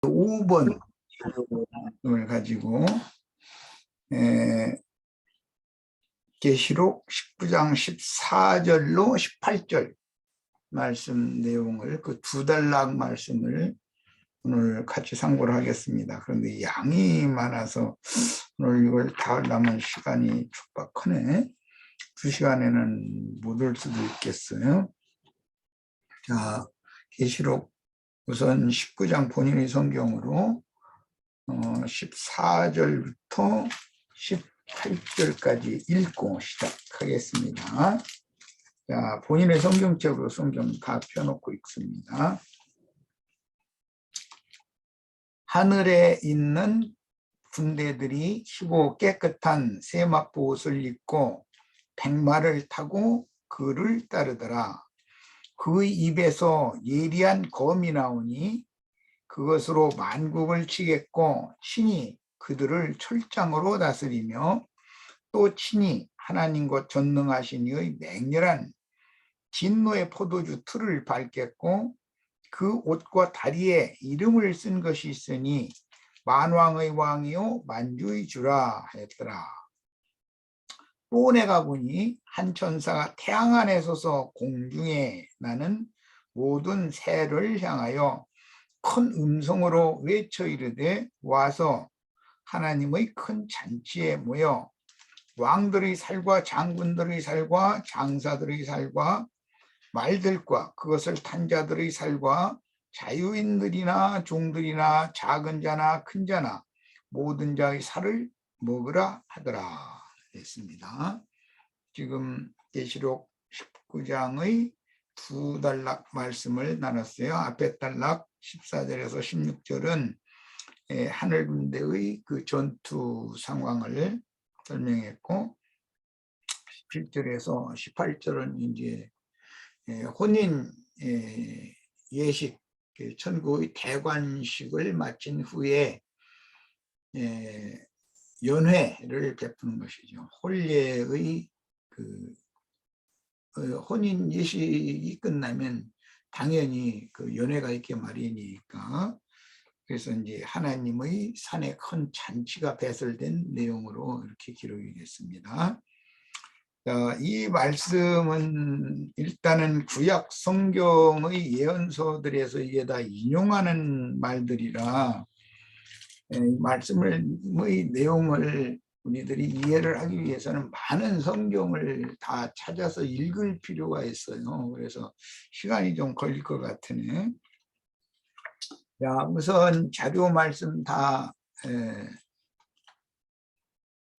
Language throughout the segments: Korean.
5번을 가지고 계시록 19장 14절로 18절 말씀 내용을 그 두 단락 말씀을 오늘 같이 상고를 하겠습니다. 그런데 양이 많아서 오늘 이걸 다 하려면 시간이 촉박하네. 2시간에는 못 올 수도 있겠어요. 자, 계시록 우선 19장 본인의 성경으로 14절부터 18절까지 읽고 시작하겠습니다. 자, 본인의 성경책으로 성경 다 펴놓고 읽습니다. 하늘에 있는 군대들이 희고 깨끗한 세마포 옷을 입고 백마를 타고 그를 따르더라. 그 입에서 예리한 검이 나오니 그것으로 만국을 치겠고 친히 그들을 철장으로 다스리며 또 친히 하나님과 전능하신 이의 맹렬한 진노의 포도주 틀을 밟겠고 그 옷과 다리에 이름을 쓴 것이 있으니 만왕의 왕이요 만주의 주라 했더라. 또 내가 보니 한 천사가 태양 안에 서서 공중에 나는 모든 새를 향하여 큰 음성으로 외쳐 이르되 와서 하나님의 큰 잔치에 모여 왕들의 살과 장군들의 살과 장사들의 살과 말들과 그것을 탄 자들의 살과 자유인들이나 종들이나 작은 자나 큰 자나 모든 자의 살을 먹으라 하더라 했습니다. 지금 계시록 19장의 두 단락 말씀을 나눴어요. 앞에 단락 14절에서 16절은 하늘 군대의 그 전투 상황을 설명했고 17절에서 18절은 이제 혼인 예식 천국의 대관식을 마친 후에 연회를 베푸는 것이죠. 혼례의 그 혼인 예식이 끝나면 당연히 그 연회가 있게 마련이니까 그래서 이제 하나님의 산에 큰 잔치가 배설된 내용으로 이렇게 기록이 됐습니다. 이 말씀은 일단은 구약 성경의 예언서들에서 이게 다 인용하는 말들이라 말씀의 내용을 우리들이 이해를 하기 위해서는 많은 성경을 다 찾아서 읽을 필요가 있어요. 그래서 시간이 좀 걸릴 것 같으네. 자, 우선 자료 말씀 다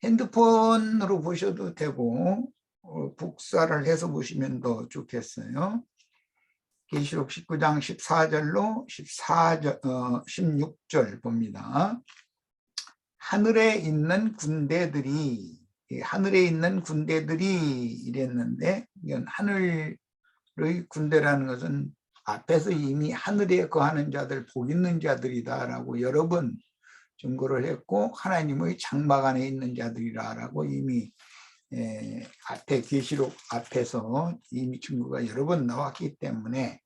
핸드폰으로 보셔도 되고 복사를 해서 보시면 더 좋겠어요. 계시록 19장 14절로 16절 봅니다. 하늘에 있는 군대들이 이랬는데 이건 하늘의 군대라는 것은 앞에서 이미 하늘에 거하는 자들, 복 있는 자들이다라고 여러 번 증거를 했고 하나님의 장막 안에 있는 자들이라고 이미 앞에 계시록 앞에서 이미 증거가 여러 번 나왔기 때문에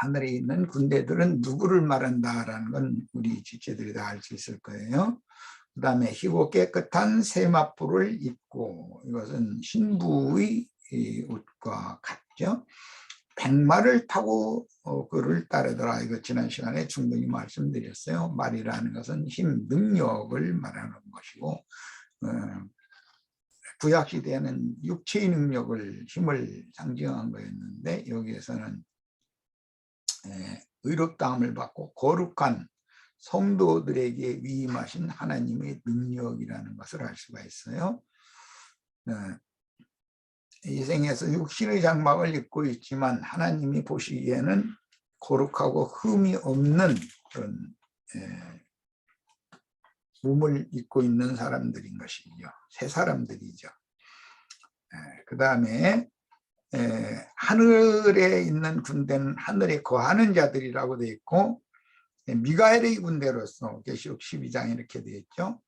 하늘에 있는 군대들은 누구를 말한다라는 건 우리 지체들이 다 알 수 있을 거예요. 그 다음에 희고 깨끗한 세마포를 입고 이것은 신부의 옷과 같죠. 백마를 타고 그를 따르더라. 이거 지난 시간에 충분히 말씀드렸어요. 말이라는 것은 힘, 능력을 말하는 것이고 구약시대에는 육체의 능력을, 힘을 상징한 거였는데 여기에서는 의롭다함을 받고 거룩한 성도들에게 위임하신 하나님의 능력이라는 것을 알 수가 있어요. 이 생에서 육신의 장막을 입고 있지만 하나님이 보시기에는 거룩하고 흠이 없는 그런 몸을 입고 있는 사람들인 것이죠. 새 사람들이죠. 그 다음에 하늘에 있는 군대는 하늘에 거하는 자들이라고 되어 있고 미가엘의 군대로서 계시록 12장에 이렇게 되어 있죠.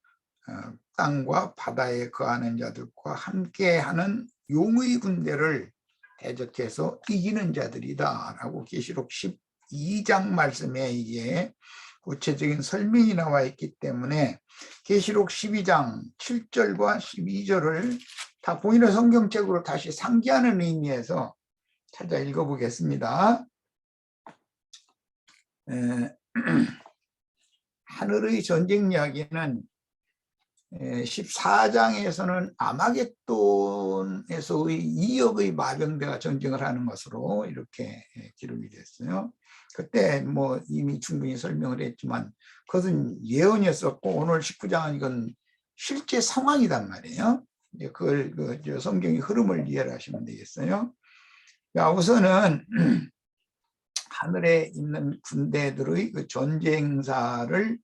땅과 바다에 거하는 자들과 함께하는 용의 군대를 대적해서 이기는 자들이다 라고 계시록 12장 말씀에 이게 구체적인 설명이 나와 있기 때문에 계시록 12장 7절과 12절을 다 본인의 성경책으로 다시 상기하는 의미에서 찾아 읽어보겠습니다. 하늘의 전쟁 이야기는 14장에서는 아마겟돈에서의 2억의 마병대가 전쟁을 하는 것으로 이렇게 기록이 됐어요. 그때 뭐 이미 충분히 설명을 했지만 그것은 예언이었었고 오늘 19장은 이건 실제 상황이란 말이에요. 그걸 성경의 흐름을 이해를 하시면 되겠어요. 우선은 하늘에 있는 군대들의 그 전쟁사를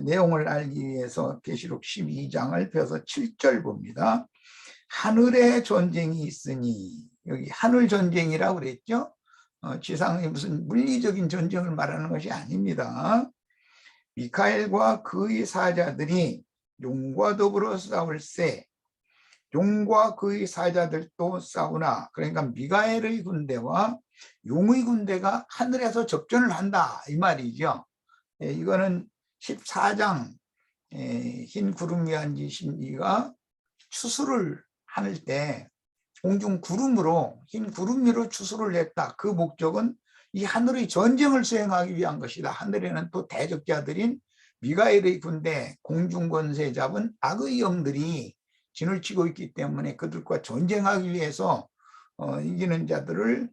내용을 알기 위해서 계시록 12장을 펴서 7절 봅니다. 하늘에 전쟁이 있으니, 여기 하늘 전쟁이라고 그랬죠. 지상의 무슨 물리적인 전쟁을 말하는 것이 아닙니다. 미카엘과 그의 사자들이 용과 더불어 싸울세, 용과 그의 사자들도 싸우나, 그러니까 미카엘의 군대와 용의 군대가 하늘에서 접전을 한다 이 말이죠. 이거는 14장 흰 구름 위한 신이가 추수를 할 때 공중 구름으로 흰 구름 위로 추수를 했다. 그 목적은 이 하늘의 전쟁을 수행하기 위한 것이다. 하늘에는 또 대적자들인 미가엘의 군대, 공중 권세 잡은 악의 영들이 진을 치고 있기 때문에 그들과 전쟁하기 위해서 이기는 자들을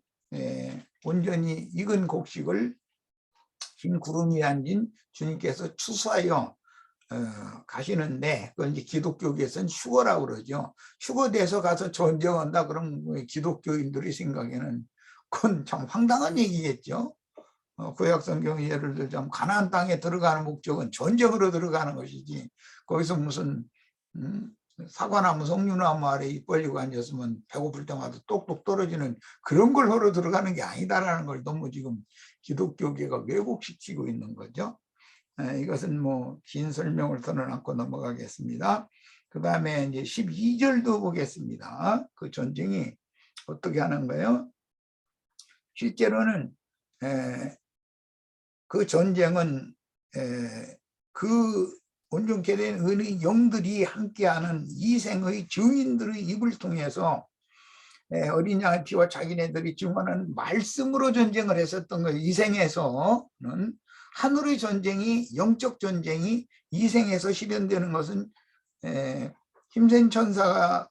온전히 익은 곡식을 흰 구름 위에 앉은 주님께서 추수하여 가시는데, 그걸 이제 기독교계에서는 휴거라고 그러죠. 휴거돼서 가서 전쟁한다 그러면 기독교인들의 생각에는 그건 참 황당한 얘기겠죠. 구약 성경 예를 들자면 가나안 땅에 들어가는 목적은 전쟁으로 들어가는 것이지, 거기서 무슨 사과나무 석류나무 아래 입 벌리고 앉았으면 배고플 때마다 똑똑 떨어지는 그런 걸 하러 들어가는 게 아니다라는 걸 너무 지금 기독교계가 왜곡시키고 있는 거죠. 이것은 뭐 긴 설명을 더는 않고 넘어가겠습니다. 그 다음에 이제 12절도 보겠습니다. 그 전쟁이 어떻게 하는 거예요? 실제로는 그 전쟁은 그 온전케 된 은의 영들이 함께하는 이생의 증인들의 입을 통해서 어린 양의 피와 자기네들이 증언하는 말씀으로 전쟁을 했었던 거예요. 이생에서는 하늘의 전쟁이, 영적 전쟁이 이생에서 실현되는 것은 힘센 천사가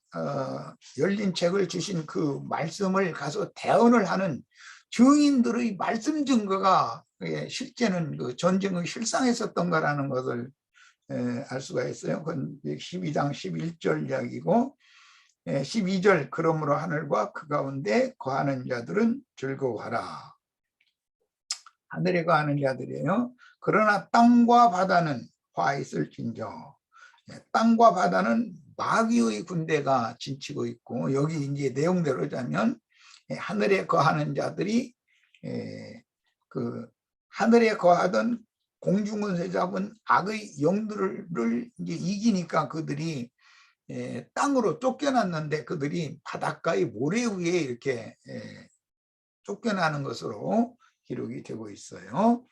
열린 책을 주신 그 말씀을 가서 대언을 하는 증인들의 말씀 증거가 실제는 그 전쟁의 실상했었던 거라는 것을 알 수가 있어요. 그건 12장 11절 이야기고, 12절 그러므로 하늘과 그 가운데 거하는 자들은 즐거워하라. 하늘에 거하는 자들이에요. 그러나 땅과 바다는 화 있을진저. 땅과 바다는 마귀의 군대가 진치고 있고, 여기 이제 내용대로 자면 하늘에 거하는 자들이 그 하늘에 거하던 공중권세 잡은 악의 영들을 이제 이기니까 그들이 땅으로 쫓겨났는데 그들이 바닷가의 모래 위에 이렇게 쫓겨나는 것으로 기록이 되고 있어요.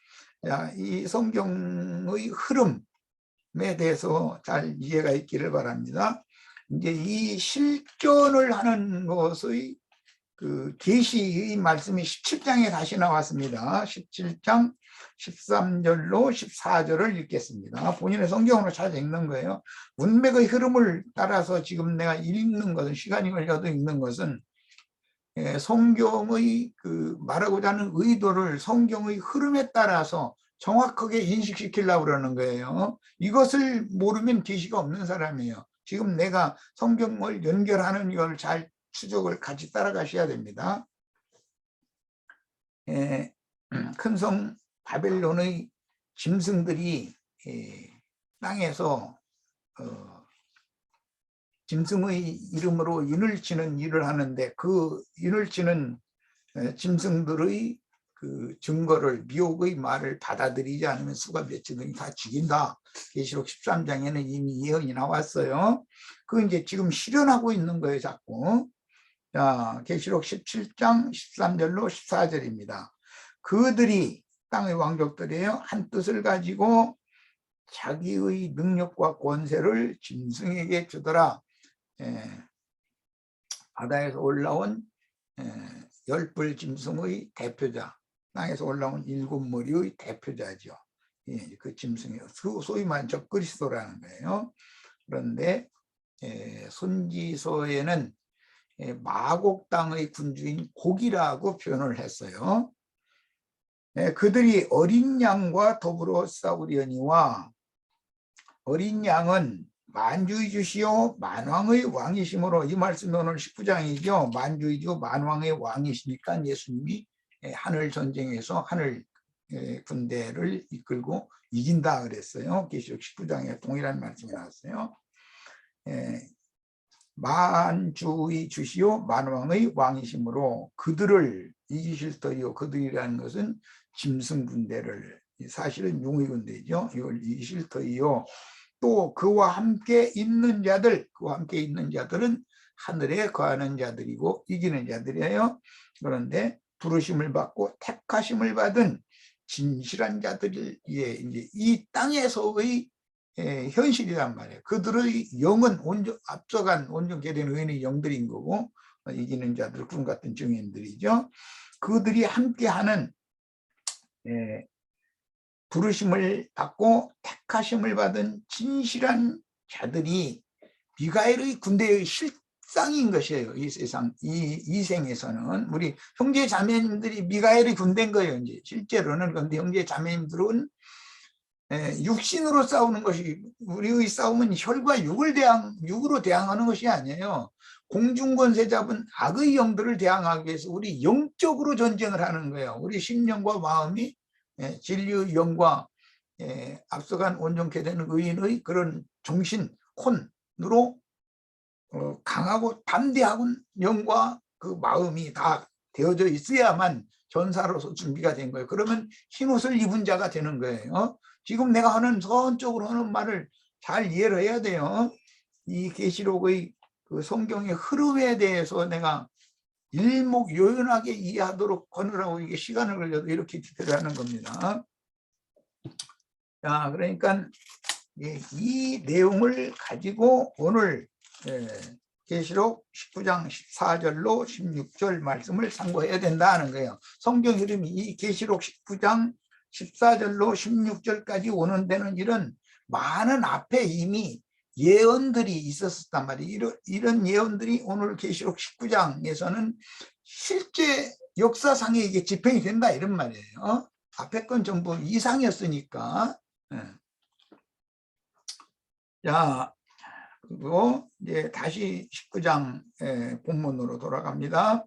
이 성경의 흐름에 대해서 잘 이해가 있기를 바랍니다. 이제 이 실존을 하는 것의 그 계시의 말씀이 17장에 다시 나왔습니다. 17장 13절로 14절을 읽겠습니다. 본인의 성경으로 찾아 읽는 거예요. 문맥의 흐름을 따라서 지금 내가 읽는 것은, 시간이 걸려도 읽는 것은 성경의 그 말하고자 하는 의도를 성경의 흐름에 따라서 정확하게 인식시키려고 그러는 거예요. 이것을 모르면 계시가 없는 사람이에요. 지금 내가 성경을 연결하는 이걸 잘 추적을 같이 따라가셔야 됩니다. 큰 성 바벨론의 짐승들이 땅에서 짐승의 이름으로 인을 치는 일을 하는데, 그 인을 치는 짐승들의 그 증거를, 미혹의 말을 받아들이지 않으면 수가 몇이든지 다 죽인다. 계시록 13장에는 이미 예언이 나왔어요. 그 이제 지금 실현하고 있는 거예요, 자꾸. 자, 계시록 17장 13절로 14절입니다. 그들이 땅의 왕족들이에요. 한 뜻을 가지고 자기의 능력과 권세를 짐승에게 주더라. 바다에서 올라온 열불 짐승의 대표자, 땅에서 올라온 7머리의 대표자죠. 그 짐승이 소위 말하는 적그리스도라는 거예요. 그런데 선지서에는 마곡 땅의 군주인 곡이라고 표현을 했어요. 그들이 어린 양과 더불어 싸우려니와, 어린 양은 만주의 주시오 만왕의 왕이심으로, 이 말씀이 오늘 19장이죠. 만주의 주 만왕의 왕이시니까 예수님이 하늘 전쟁에서 하늘 군대를 이끌고 이긴다 그랬어요. 계시록 19장에 동일한 말씀이 나왔어요. 만주의 주시오 만왕의 왕이심으로 그들을 이기실 터이요. 그들이라는 것은 짐승 군대를, 사실은 용의 군대죠. 이걸 이기실 터이요. 또 그와 함께 있는 자들, 그와 함께 있는 자들은 하늘에 거하는 자들이고 이기는 자들이에요. 그런데 부르심을 받고 택하심을 받은 진실한 자들이 이제 이 땅에서의 현실이란 말이에요. 그들의 영은 앞서간 온전케 된 의인의 영들인 거고, 이기는 자들 꿈 같은 증인들이죠. 그들이 함께하는 부르심을 받고 택하심을 받은 진실한 자들이 미가엘의 군대의 실상인 것이에요. 이 세상, 이 생에서는 우리 형제 자매님들이 미가엘의 군대인 거예요. 이제 실제로는. 그런데 형제 자매님들은 육신으로 싸우는 것이, 우리의 싸움은 혈과 육으로 대항하는 것이 아니에요. 공중권세 잡은 악의 영들을 대항하기 위해서 우리 영적으로 전쟁을 하는 거예요. 우리 심령과 마음이 진리의 영과 앞서간 온전케 되는 의인의 그런 정신, 혼으로 강하고 담대하고 영과 그 마음이 다 되어져 있어야만 전사로서 준비가 된 거예요. 그러면 흰옷을 입은 자가 되는 거예요. 지금 내가 하는 서론적으로 하는 말을 잘 이해를 해야 돼요. 이 계시록의 그 성경의 흐름에 대해서 내가 일목요연하게 이해하도록 하느라고 이게 시간을 걸려도 이렇게 디테일을 하는 겁니다. 자, 그러니까 이 내용을 가지고 오늘 계시록 19장 14절로 16절 말씀을 참고해야 된다는 거예요. 성경 흐름이 이 계시록 19장 14절로 16절까지 오는 데는 이런 많은 앞에 이미 예언들이 있었단 말이에요. 이런 예언들이 오늘 계시록 19장에서는 실제 역사상에 이게 집행이 된다 이런 말이에요. 앞에 건 전부 이상이었으니까. 자, 그리고 이제 다시 19장 본문으로 돌아갑니다.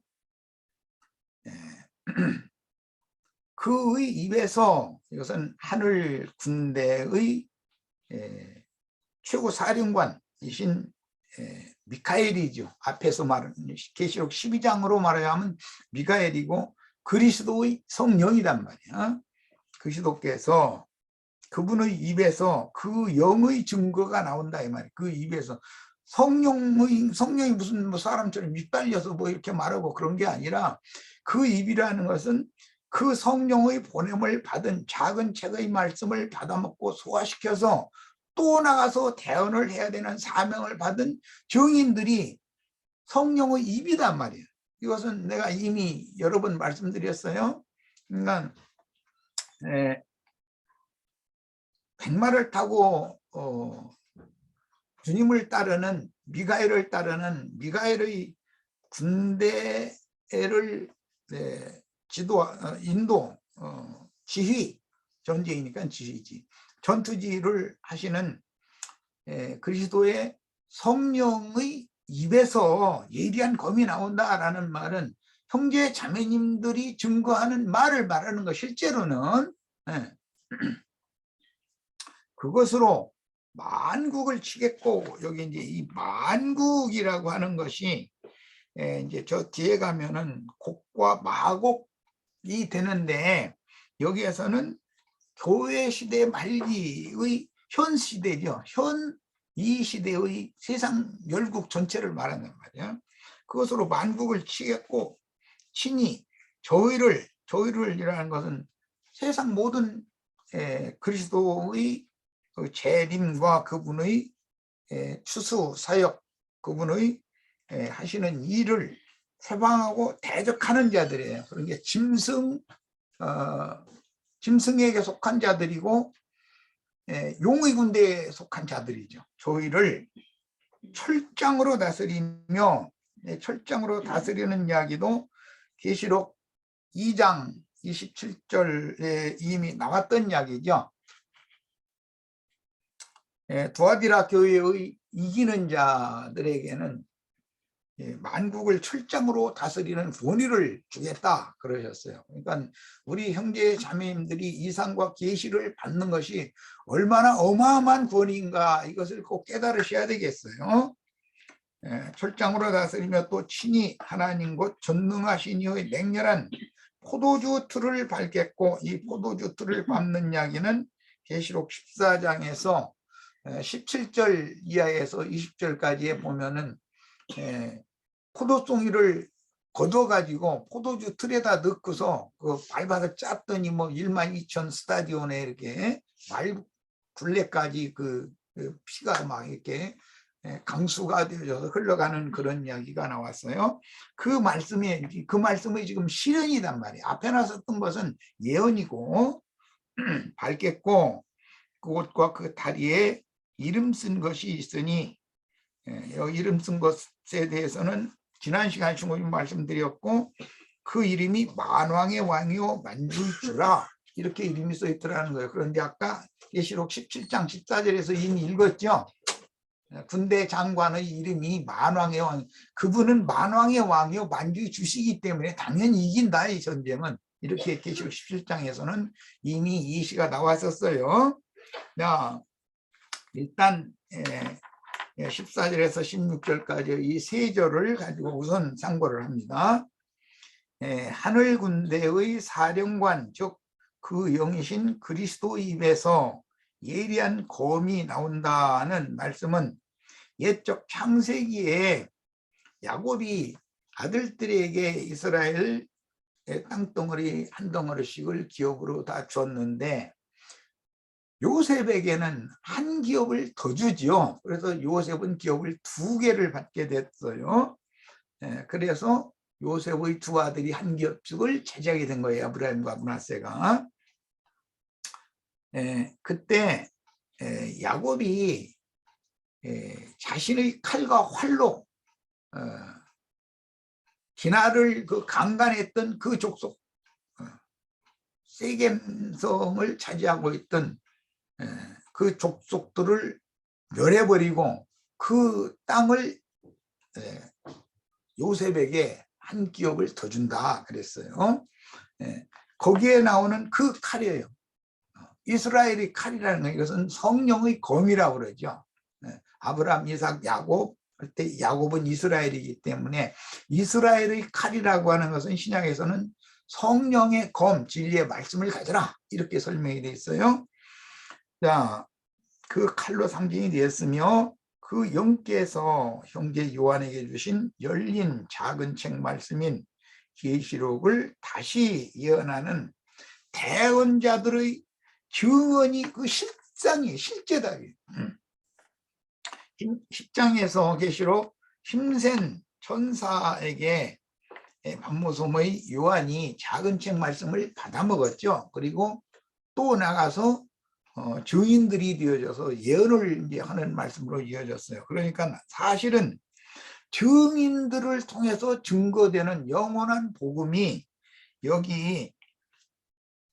그의 입에서, 이것은 하늘 군대의 최고 사령관이신 미카엘이죠. 앞에서 말하는 계시록 12장으로 말하자면 미카엘이고 그리스도의 성령이란 말이야. 그리스도께서 그분의 입에서 그 영의 증거가 나온다 이 말이에요. 그 입에서 성령이 무슨 뭐 사람처럼 입 달려서 뭐 이렇게 말하고 그런 게 아니라, 그 입이라는 것은 그 성령의 보냄을 받은 작은 책의 말씀을 받아먹고 소화시켜서 또 나가서 대언을 해야 되는 사명을 받은 증인들이 성령의 입이단 말이에요. 이것은 내가 이미 여러 번 말씀드렸어요. 그러니까 백마를 타고 주님을 따르는 미가엘을 따르는 미가엘의 군대를 인도, 지휘, 전쟁이니까 지휘지, 전투지를 하시는 그리스도의 성령의 입에서 예리한 검이 나온다라는 말은 형제 자매님들이 증거하는 말을 말하는 거. 실제로는 그것으로 만국을 치겠고, 여기 이제 이 만국이라고 하는 것이 이제 저 뒤에 가면은 곡과 마곡이 되는데, 여기에서는 교회 시대 말기의 현 시대죠. 이 시대의 세상 열국 전체를 말한단 말이야. 그것으로 만국을 치겠고 친히 저희를 조의를이라는 것은 세상 모든 그리스도의 그 재림과 그분의 추수 사역, 그분의 하시는 일을 세방하고 대적하는 자들이에요. 그런 게 짐승에게 속한 자들이고 용의 군대에 속한 자들이죠. 조의를 철장으로 다스리며, 철장으로 다스리는 이야기도 계시록 2장 27절에 이미 나왔던 이야기죠. 두아디라 교회의 이기는 자들에게는 만국을 철장으로 다스리는 권위를 주겠다 그러셨어요. 그러니까 우리 형제 자매님들이 이상과 계시를 받는 것이 얼마나 어마어마한 권위인가, 이것을 꼭 깨달으셔야 되겠어요. 철장으로 다스리며 또 친히 하나님 곧 전능하신 이의 맹렬한 포도주 틀을 밟겠고, 이 포도주 틀을 밟는 이야기는 계시록 14장에서 17절 이하에서 20절까지에 보면은 포도송이를 걷어가지고 포도주 틀에다 넣고서 그 밟아서 짰더니 뭐 12,000 스타디온에 이렇게 굴레까지 그 피가 막 이렇게 강수가 되어져서 흘러가는 그런 이야기가 나왔어요. 그 말씀이 지금 실현이단 말이에요. 앞에 나섰던 것은 예언이고, 밟겠고 그곳과 그 다리에 이름 쓴 것이 있으니, 이름 쓴 것에 대해서는 지난 시간에 충분히 말씀드렸고, 그 이름이 만왕의 왕이요 만주의 주라, 이렇게 이름이 써 있더라는 거예요. 그런데 아까 계시록 17장 14절에서 이미 읽었죠. 군대 장관의 이름이 만왕의 왕, 그분은 만왕의 왕이요 만주의 주시기 때문에 당연히 이긴다, 이 전쟁은. 이렇게 계시록 17장에서는 이미 이 시가 나왔었어요. 자, 일단 14절에서 16절까지 이 세 절을 가지고 우선 상고를 합니다. 하늘 군대의 사령관, 즉 그 영이신 그리스도 입에서 예리한 검이 나온다는 말씀은 옛적 창세기에 야곱이 아들들에게 이스라엘 땅덩어리 한 덩어리씩을 기업으로 다 줬는데, 요셉에게는 한 기업을 더 주지요. 그래서 요셉은 기업을 2개를 받게 됐어요. 그래서 요셉의 2 아들이 한 기업씩을 차지하게 된 거예요. 아브라함과 므낫세가. 그때 야곱이 자신의 칼과 활로 기나를 그 강간했던 그 족속, 세겜성을 차지하고 있던 그 족속들을 멸해버리고 그 땅을 요셉에게 한 기업을 더 준다 그랬어요. 거기에 나오는 그 칼이에요. 이스라엘의 칼이라는 건 이것은 성령의 검이라고 그러죠. 아브라함, 이삭, 야곱 할 때 야곱은 이스라엘이기 때문에 이스라엘의 칼이라고 하는 것은 신약에서는 성령의 검, 진리의 말씀을 가져라, 이렇게 설명이 되어 있어요. 자, 그 칼로 상징이 되었으며, 그 영께서 형제 요한에게 주신 열린 작은 책 말씀인 계시록을 다시 예언하는 대언자들의 증언이 그 실상이 실제다. 10장에서 계시록 힘센 천사에게 반모섬의 요한이 작은 책 말씀을 받아먹었죠. 그리고 또 나가서 증인들이 되어져서 예언을 이제 하는 말씀으로 이어졌어요. 그러니까 사실은 증인들을 통해서 증거되는 영원한 복음이 여기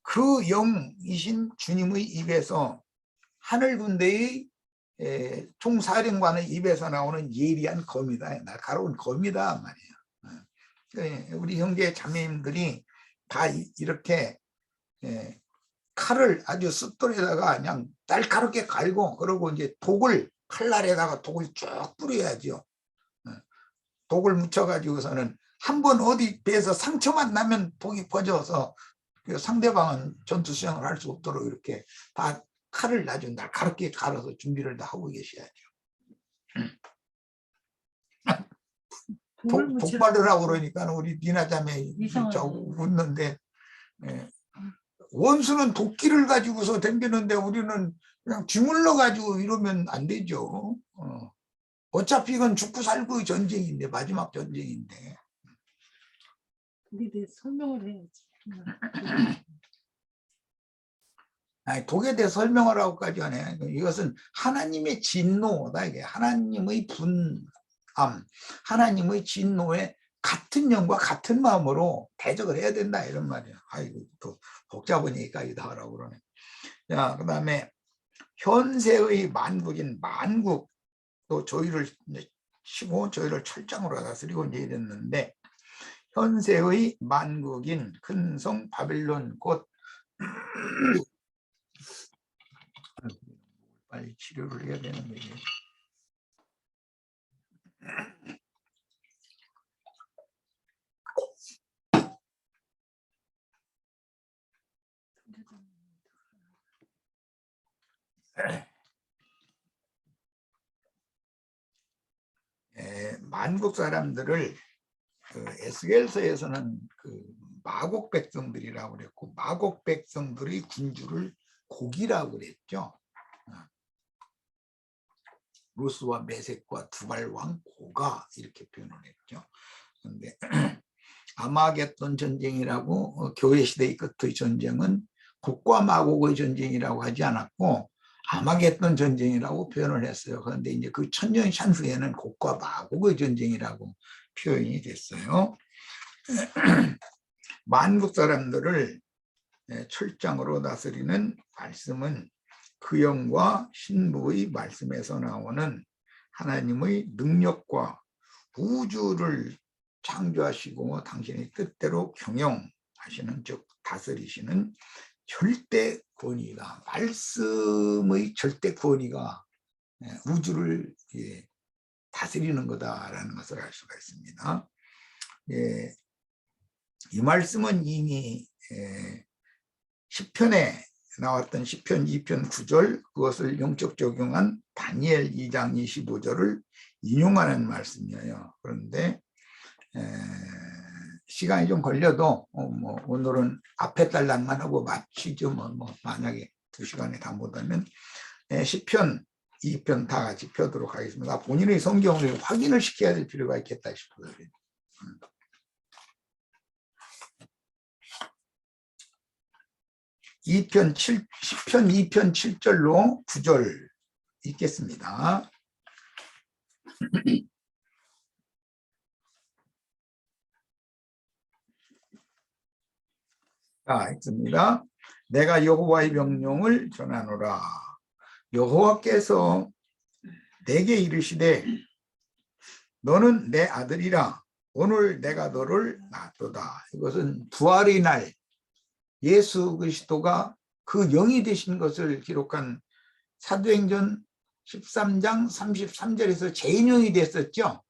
그 영이신 주님의 입에서, 하늘 군대의 총사령관의 입에서 나오는 예리한 검이다, 날카로운 검이다 말이에요. 우리 형제 자매님들이 다 이렇게 칼을 아주 숫돌에다가 그냥 날카롭게 갈고, 그러고 이제 독을, 칼날에다가 독을 쭉 뿌려야죠. 독을 묻혀가지고서는 한번 어디 배에서 상처만 나면 독이 퍼져서 상대방은 전투 수행을 할 수 없도록 이렇게 다 칼을 아주 날카롭게 갈아서 준비를 다 하고 계셔야죠. 독 받으라고 그러니까 우리 니나 자매 웃는데, 예. 원수는 도끼를 가지고서 덤비는데 우리는 그냥 쥐물러 가지고 이러면 안 되죠. 어차피 이건 죽고 살고의 전쟁인데, 마지막 전쟁인데. 우리 설명을 해야지. 아니, 독에 대해 설명을 하고까지 안 해. 이것은 하나님의 진노다. 이게 하나님의 분암, 하나님의 진노에 같은 영과 같은 마음으로 대적을 해야 된다, 이런 말이야. 아이고, 또 복잡한 얘기까지 다 하라고 그러네. 자, 그 다음에 현세의 만국인 만국, 또 저희를 치고 저희를 철장으로 다스리고 이제 이랬는데, 현세의 만국인 큰 성 바빌론 곧 빨리 치료를 해야 되는 거지. 만국 사람들을 그 에스겔서에서는 그 마곡 백성들이라고 그랬고, 마곡 백성들의 군주를 곡이라고 그랬죠. 루스와 메섹과 두발 왕 고가 이렇게 표현을 했죠. 그런데 아마겟돈 전쟁이라고, 교회 시대의 끝의 전쟁은 곡과 마곡의 전쟁이라고 하지 않았고 아마겟돈 전쟁이라고 표현을 했어요. 그런데 이제 그 천년샷 후에는 곡과 마곡의 전쟁이라고 표현이 됐어요. 만국 사람들을 철장으로 다스리는 말씀은 그 영과 신부의 말씀에서 나오는 하나님의 능력과 우주를 창조하시고 당신의 뜻대로 경영하시는, 즉 다스리시는 절대 권위가, 말씀의 절대 권위가 우주를 다스리는 거다라는 것을 알 수가 있습니다. 이 말씀은 이미 시편에 나왔던 시편 2편 9절, 그것을 영적 적용한 다니엘 2장 25절을 인용하는 말씀이에요. 그런데 시간이 좀 걸려도 뭐 오늘은 앞에 달락만 하고 마치죠. 뭐 만약에 2시간에 다 못하면 시편 2편 다 같이 펴도록 하겠습니다. 본인의 성경을 확인을 시켜야 될 필요가 있겠다 싶어요. 시편 2편 7절로 9절 읽겠습니다. 자, 읽습니다. 내가 여호와의 명령을 전하노라. 여호와께서 내게 이르시되 너는 내 아들이라. 오늘 내가 너를 낳았도다. 이것은 부활의 날 예수 그리스도가 그 영이 되신 것을 기록한 사도행전 13장 33절에서 재인용이 됐었죠.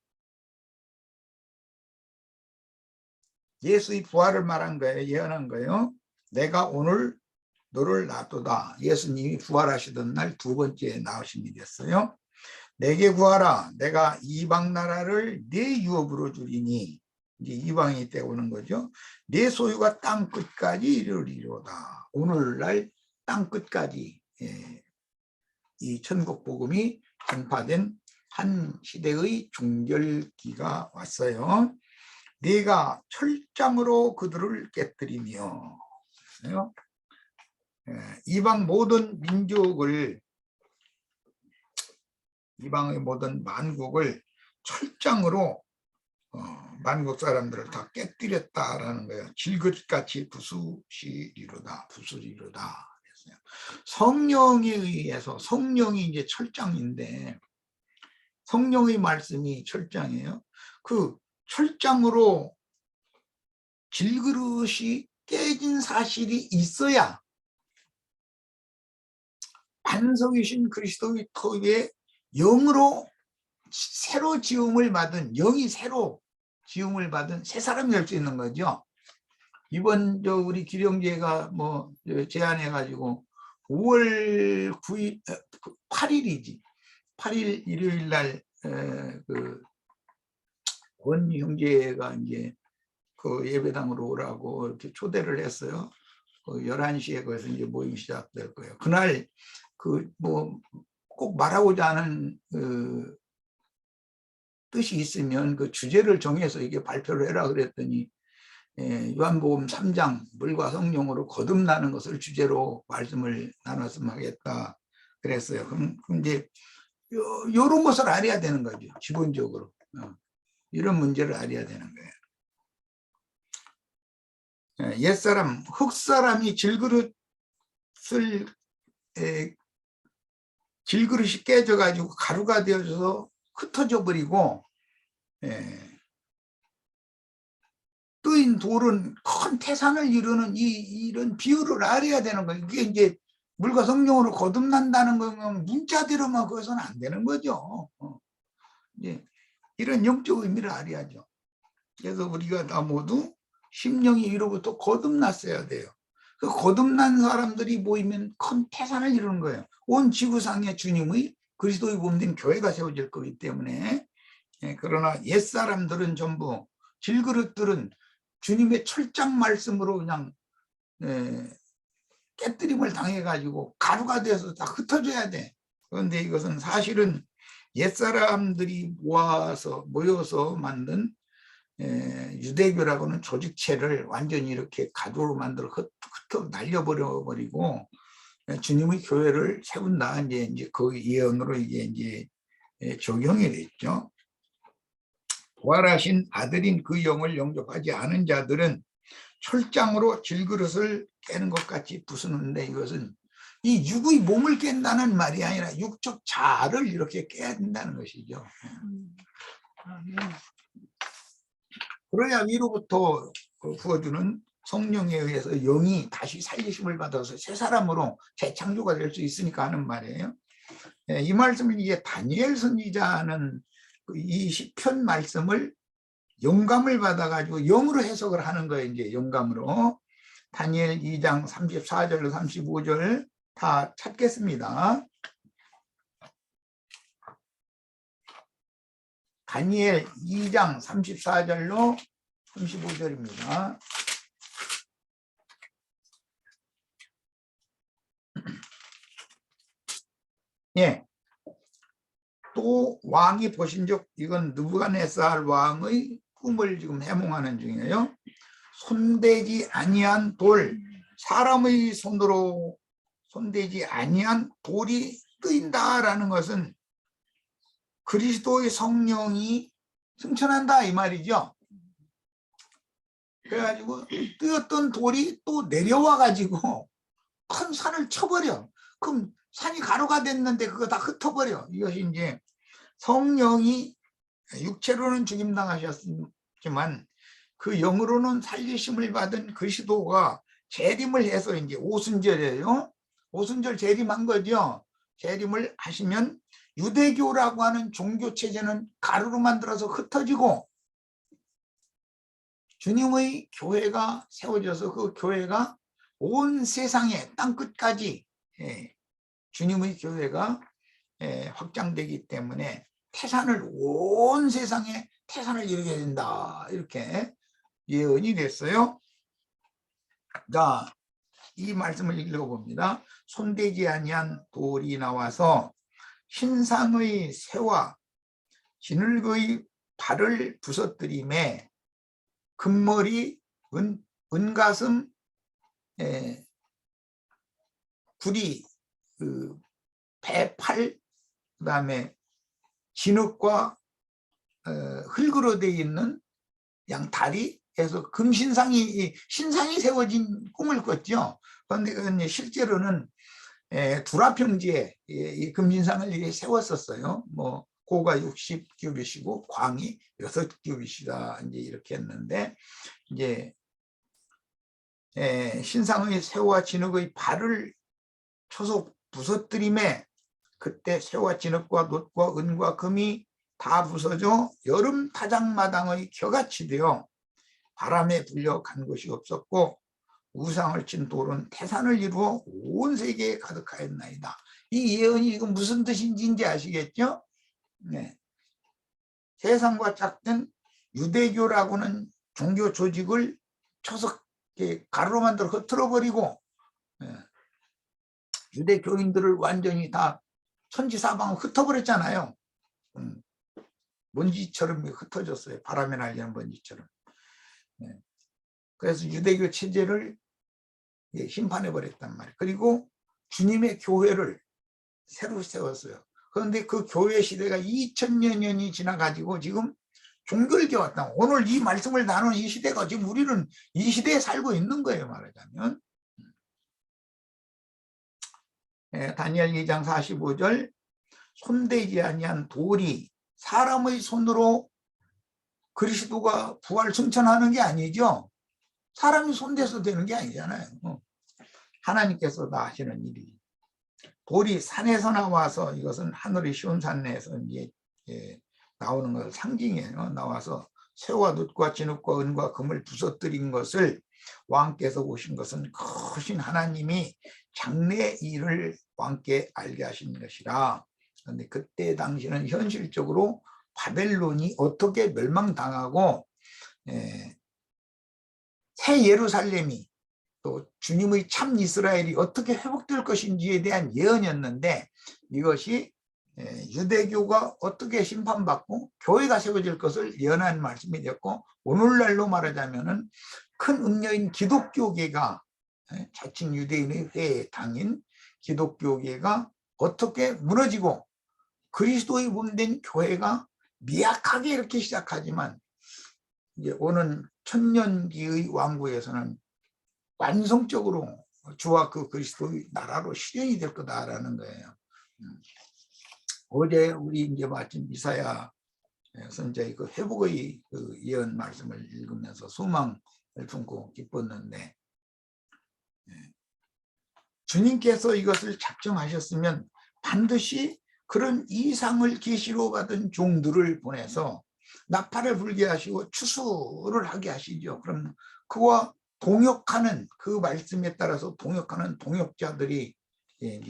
예수의 부활을 말한 거예요. 예언한 거예요. 내가 오늘 너를 낳았도다. 예수님이 부활하시던 날 두 번째 나오심이 됐어요. 내게 구하라. 내가 이방 나라를 네 유업으로 주리니, 이제 이방이 때오는 거죠. 내 소유가 땅 끝까지 이르리로다. 오늘날 땅 끝까지 이 천국 복음이 전파된 한 시대의 종결기가 왔어요. 네가 철장으로 그들을 깨뜨리며, 이방 모든 민족을, 이방의 모든 만국을 철장으로 만국 사람들을 다 깨뜨렸다라는 거예요. 질긋같이 부수시리로다, 부수리로다. 성령에 의해서, 성령이 이제 철장인데 성령의 말씀이 철장이에요. 그 철장으로 질그릇이 깨진 사실이 있어야 반석이신 그리스도의 터위에 영으로 새로 지음을 받은, 영이 새로 지음을 받은 새 사람이 될 수 있는 거죠. 이번 우리 기령제가 뭐 제안해 가지고 5월 9일 8일이지 8일 일요일 날 그 권 형제가 이제 그 예배당으로 오라고 이렇게 초대를 했어요. 11시에 거기서 이제 모임 시작될 거예요. 그날 뭐 꼭 말하고자 하는 뜻이 있으면 그 주제를 정해서 이게 발표를 해라 그랬더니 요한복음 3장 물과 성령으로 거듭나는 것을 주제로 말씀을 나눴으면 하겠다 그랬어요. 그럼 이제 요런 것을 알아야 되는 거죠. 기본적으로 이런 문제를 알아야 되는 거예요. 옛사람 흙사람이 질그릇이 깨져 가지고 가루가 되어져서 흩어져 버리고 뜨인 돌은 큰 태산을 이루는 이런 비유를 알아야 되는 거예요. 이게 이제 물과 성령으로 거듭난다는 거면 문자대로만 그것은 안 되는 거죠. 이런 영적 의미를 알아야죠. 그래서 우리가 다 모두 심령이 위로부터 거듭났어야 돼요. 그 거듭난 사람들이 모이면 큰 태산을 이루는 거예요. 온 지구상에 주님의 그리스도의 몸된 교회가 세워질 거기 때문에. 그러나 옛사람들은 전부 질그릇들은 주님의 철장 말씀으로 그냥 깨뜨림을 당해가지고 가루가 돼서 다 흩어져야 돼. 그런데 이것은 사실은 옛사람들이 모여서 만든 유대교라고는 조직체를 완전히 이렇게 가루로 만들어 흩어 날려버리고 주님의 교회를 세운다. 이제 그 예언으로 이게 적용이 됐죠. 부활하신 아들인 그 영을 영접하지 않은 자들은 철장으로 질그릇을 깨는 것 같이 부수는데 이것은 이 육의 몸을 깬다는 말이 아니라 육적 자아를 이렇게 깨야 된다는 것이죠. 그래야 위로부터 부어주는 성령에 의해서 영이 다시 살리심을 받아서 새 사람으로 재창조가 될 수 있으니까 하는 말이에요. 이 말씀은 이게 다니엘 선지자는 이 시편 말씀을 영감을 받아가지고 영으로 해석을 하는 거예요. 이제 영감으로. 다니엘 2장 34절로 35절 다 찾겠습니다. 다니엘 2장 34절로 35절입니다. 예. 또 왕이 보신즉 이건 느부갓네살 왕의 꿈을 지금 해몽하는 중이에요. 손대지 아니한 돌, 사람의 손으로 손대지 아니한 돌이 뜨인다라는 것은 그리스도의 성령이 승천한다 이 말이죠. 그래가지고 뜨였던 돌이 또 내려와 가지고 큰 산을 쳐버려. 그럼 산이 가루가 됐는데 그거 다 흩어버려. 이것이 이제 성령이 육체로는 죽임당하셨지만 그 영으로는 살리심을 받은 그리스도가 재림을 해서 이제 오순절이에요. 오순절 재림한 거죠. 재림을 하시면 유대교라고 하는 종교체제는 가루로 만들어서 흩어지고 주님의 교회가 세워져서 그 교회가 온 세상에 땅끝까지 주님의 교회가 확장되기 때문에 태산을 온 세상에 태산을 이루게 된다. 이렇게 예언이 됐어요. 자, 이 말씀을 읽어봅니다. 손대지 아니한 돌이 나와서 신상의 새와 진흙의 발을 부서뜨리매 금머리, 은가슴, 구리, 배팔, 그 다음에 진흙과 흙으로 되어 있는 양다리에서 금신상이 신상이 세워진 꿈을 꿨죠. 그런데 실제로는 두라평지에 이 금신상을 이렇게 세웠었어요. 뭐 고가 60규빗이고 광이 6규빗이다 이제 이렇게 했는데 이제 신상의 새와 진흙의 발을 쳐서 부서뜨림에 그때 새와 진흙과 놋과 은과 금이 다 부서져 여름 타작마당의 겨같이 되어 바람에 불려 간 것이 없었고 우상을 친 돌은 태산을 이루어 온 세계에 가득하였나이다. 이 예언이 이건 무슨 뜻인지 아시겠죠? 네. 세상과 짝든 유대교라고는 종교 조직을 쳐서 이렇게 가루로 만들어 흩어져 버리고 유대 교인들을 완전히 다 천지사방으로 흩어버렸잖아요. 먼지처럼 흩어졌어요. 바람에 날리는 먼지처럼. 그래서 유대교 체제를 심판해 버렸단 말이에요. 그리고 주님의 교회를 새로 세웠어요. 그런데 그 교회 시대가 2000여 년이 지나가지고 지금 종결되어 왔다. 오늘 이 말씀을 나누는 이 시대가 지금 우리는 이 시대에 살고 있는 거예요, 말하자면. 다니엘 2장 45절 손대지 아니한 돌이 사람의 손으로 그리스도가 부활 승천하는 게 아니죠. 사람이 손대서 되는 게 아니잖아요. 하나님께서 다 하시는 일이. 돌이 산에서 나와서, 이것은 하늘의 시온산에서 이제 나오는 걸 상징이에요. 나와서 새와 놋과 진흙과 은과 금을 부서뜨린 것을, 왕께서 보신 것은 크신 하나님이 장래 일을 왕께 알게 하신 것이라. 그런데 그때 당시는 현실적으로 바벨론이 어떻게 멸망당하고 새 예루살렘이 또 주님의 참 이스라엘이 어떻게 회복될 것인지에 대한 예언이었는데, 이것이 유대교가 어떻게 심판받고 교회가 세워질 것을 예언한 말씀이 되었고, 오늘날로 말하자면은 큰 음녀인 기독교계가, 자칭 유대인의 회당인 기독교계가 어떻게 무너지고 그리스도의 몸된 교회가 미약하게 이렇게 시작하지만 이제 오는 천년기의 왕국에서는 완성적으로 주와 그 그리스도의 나라로 실현이 될 거다라는 거예요. 어제 우리 이제 마침 이사야 선자의 그 회복의 그 예언 말씀을 읽으면서 소망을 품고 기뻤는데, 주님께서 이것을 작정하셨으면 반드시 그런 이상을 계시로 받은 종들을 보내서 나팔을 불게 하시고 추수를 하게 하시죠. 그럼 그와 동역하는, 그 말씀에 따라서 동역하는 동역자들이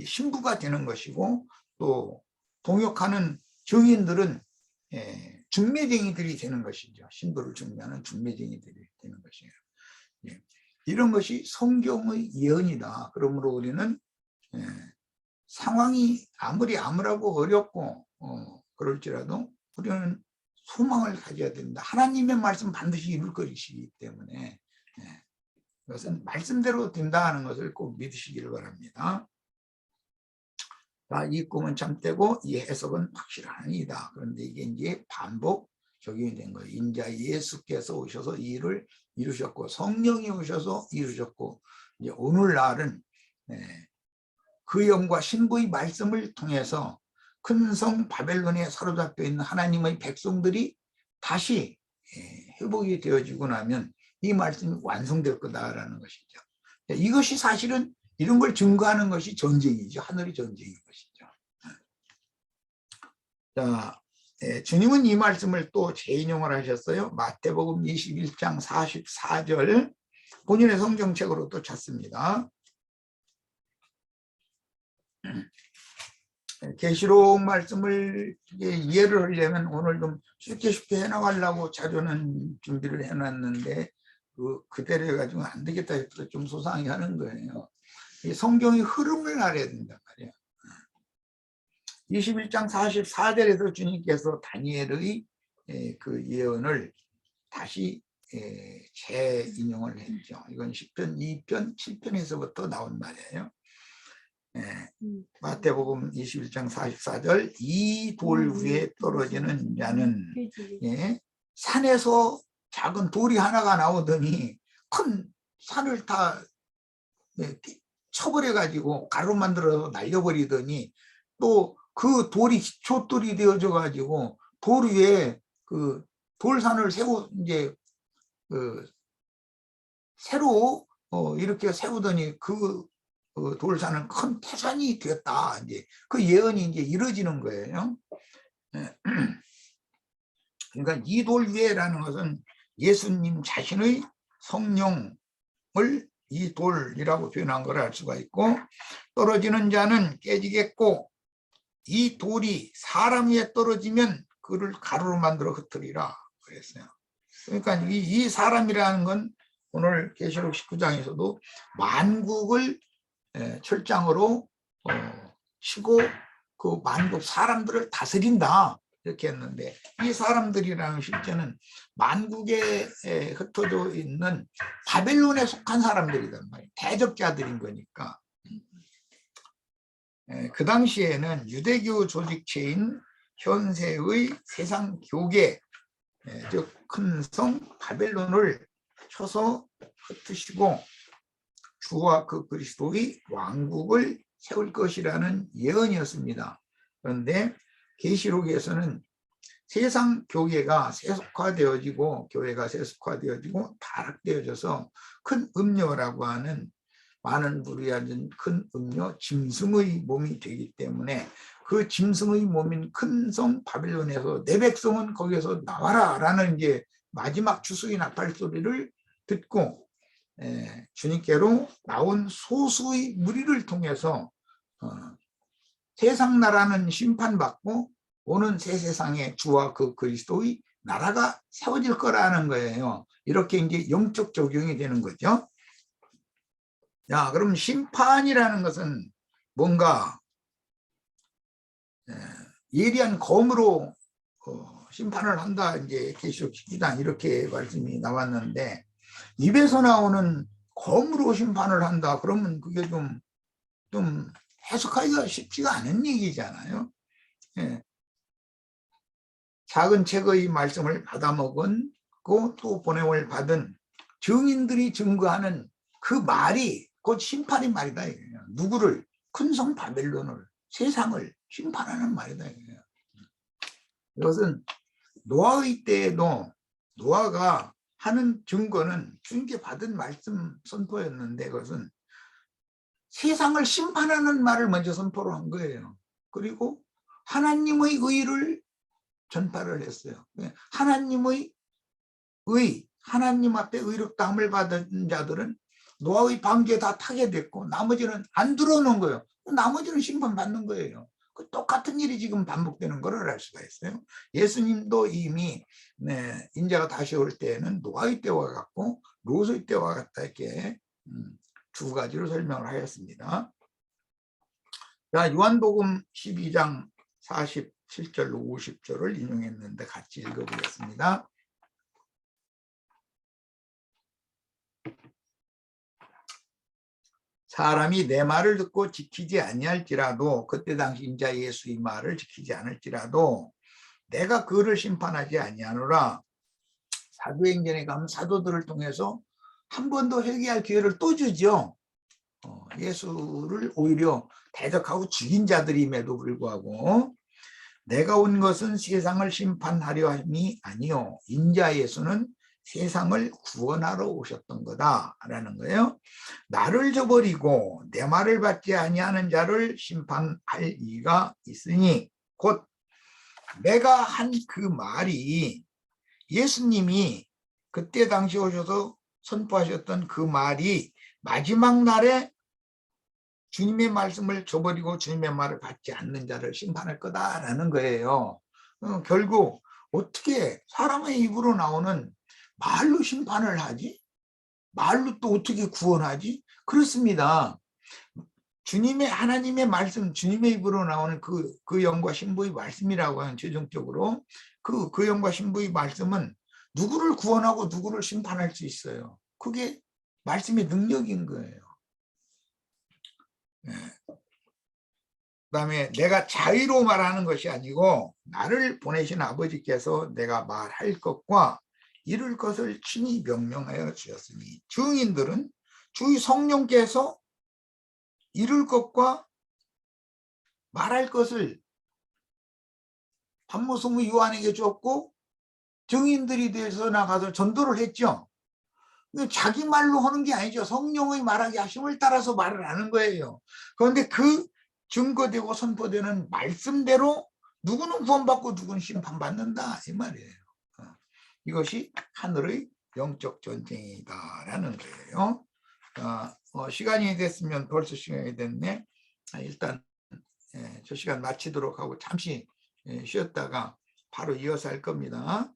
신부가 되는 것이고, 또 동역하는 증인들은 중매쟁이들이 되는 것이죠. 신부를 중매하는 중매쟁이들이 되는 것이에요. 이런 것이 성경의 예언이다. 그러므로 우리는 상황이 아무리 암울하고 어렵고 그럴지라도 우리는 소망을 가져야 된다. 하나님의 말씀 반드시 이룰 것이기 때문에 그것은 말씀대로 된다 하는 것을 꼭 믿으시기를 바랍니다. 자, 이 꿈은 참되고 이 해석은 확실하니이다. 그런데 이게 이제 반복 적용이 된 거예요. 인자 예수께서 오셔서 이 일을 이루셨고, 성령이 오셔서 이루셨고, 이제 오늘날은 그 영과 신부의 말씀을 통해서 큰 성 바벨론에 사로잡혀 있는 하나님의 백성들이 다시 회복이 되어지고 나면 이 말씀이 완성될 거다라는 것이죠. 이것이 사실은 이런 걸 증거하는 것이 전쟁이죠. 하늘의 전쟁인 것이죠. 자, 주님은 이 말씀을 또 재인용을 하셨어요. 마태복음 21장 44절 본인의 성경책으로 또 찾습니다. 계시록 말씀을 이해를 하려면 오늘 좀 쉽게 해나가려고 자료는 준비를 해놨는데 그대로 해가지고 안 되겠다 해서 좀 소상히 하는 거예요. 이 성경의 흐름을 알아야 된단 말이에요. 21장 44절에서 주님께서 다니엘의 그 예언을 다시 재인용을 했죠. 이건 10편, 2편, 7편에서부터 나온 말이에요. 마태복음 21장 44절 이 돌 위에 떨어지는 자는 산에서 작은 돌이 하나가 나오더니 큰 산을 다 쳐버려 가지고 가루 만들어서 날려버리더니 또 그 돌이 기초돌이 되어져 가지고 돌 위에 그 돌산을 세우 이제 새로 이렇게 세우더니 그 돌산은 큰 태산이 되었다. 이제 그 예언이 이제 이루어지는 거예요. 그러니까 이 돌 위에라는 것은 예수님 자신의 성령을 이 돌이라고 표현한 걸 알 수가 있고, 떨어지는 자는 깨지겠고 이 돌이 사람 위에 떨어지면 그를 가루로 만들어 흩으리라 그랬어요. 그러니까 이 사람이라는 건 오늘 계시록 19장에서도 만국을 철장으로 치고 그 만국 사람들을 다스린다 이렇게 했는데, 이 사람들이라는 실제는 만국에 흩어져 있는 바벨론에 속한 사람들이란 말이에요. 대적자들인 거니까. 그 당시에는 유대교 조직체인 현세의 세상 교계, 즉 큰 성 바벨론을 쳐서 흩으시고 주와 그 그리스도의 왕국을 세울 것이라는 예언이었습니다. 그런데 계시록에서는 세상 교계가 세속화되어지고 교회가 세속화되어지고 타락되어져서 큰 음료라고 하는, 많은 불이 앉은 큰 음료 짐승의 몸이 되기 때문에 그 짐승의 몸인 큰 성 바벨론에서 내 백성은 거기에서 나와라 라는 이제 마지막 주수의 나팔 소리를 듣고 주님께로 나온 소수의 무리를 통해서 세상 나라는 심판받고 오는 새 세상에 주와 그 그리스도의 나라가 세워질 거라는 거예요. 이렇게 이제 영적 적용이 되는 거죠. 자, 그럼 심판이라는 것은 뭔가 예리한 검으로 심판을 한다. 이제 계시록 19장 이렇게 말씀이 나왔는데, 입에서 나오는 검으로 심판을 한다. 그러면 그게 좀 해석하기가 쉽지가 않은 얘기잖아요. 작은 책의 말씀을 받아먹은 또 보냄을 받은 증인들이 증거하는 그 말이 곧 심판의 말이다. 누구를? 큰 성 바벨론을, 세상을 심판하는 말이다. 이것은 노아의 때에도 노아가 하는 증거는 주님께 받은 말씀 선포였는데, 그것은 세상을 심판하는 말을 먼저 선포를 한 거예요. 그리고 하나님의 의를 전파를 했어요. 하나님의 의, 하나님 앞에 의롭다함을 받은 자들은 노아의 방주에 다 타게 됐고 나머지는 안 들어오는 거예요. 나머지는 심판받는 거예요. 그 똑같은 일이 지금 반복되는 걸 알 수가 있어요. 예수님도 이미 인자가 다시 올 때에는 노아의 때와 같고 롯의 때와 같다, 이렇게 두 가지로 설명을 하였습니다. 자, 요한복음 12장 47절로 50절을 인용했는데 같이 읽어보겠습니다. 사람이 내 말을 듣고 지키지 아니할지라도, 그때 당시 인자 예수의 말을 지키지 않을지라도 내가 그를 심판하지 아니하노라. 사도행전에 가면 사도들을 통해서 한 번 더 회개할 기회를 또 주죠. 예수를 오히려 대적하고 죽인 자들임에도 불구하고 내가 온 것은 세상을 심판하려 함이 아니요 인자 예수는 세상을 구원하러 오셨던 거다라는 거예요. 나를 저버리고 내 말을 받지 아니하는 자를 심판할 이가 있으니, 곧 내가 한 그 말이, 예수님이 그때 당시 오셔서 선포하셨던 그 말이 마지막 날에 주님의 말씀을 저버리고 주님의 말을 받지 않는 자를 심판할 거다라는 거예요. 결국 어떻게 사람의 입으로 나오는 말로 심판을 하지? 말로 또 어떻게 구원하지? 그렇습니다. 주님의, 하나님의 말씀, 주님의 입으로 나오는 그 영과 신부의 말씀이라고 하는, 최종적으로 그 영과 신부의 말씀은 누구를 구원하고 누구를 심판할 수 있어요. 그게 말씀의 능력인 거예요. 그다음에 내가 자의로 말하는 것이 아니고 나를 보내신 아버지께서 내가 말할 것과 이룰 것을 친히 명령하여 주셨으니, 증인들은 주의 성령께서 이룰 것과 말할 것을 반모성의 요한에게 줬고 증인들이 돼서 나가서 전도를 했죠. 자기 말로 하는 게 아니죠. 성령의 말하게 하심을 따라서 말을 하는 거예요. 그런데 그 증거되고 선포되는 말씀대로 누구는 구원받고 누구는 심판받는다, 이 말이에요. 이것이 하늘의 영적 전쟁이다라는 거예요. 시간이 됐으면 벌써 시간이 됐네. 일단 저 시간 마치도록 하고 잠시 쉬었다가 바로 이어서 할 겁니다.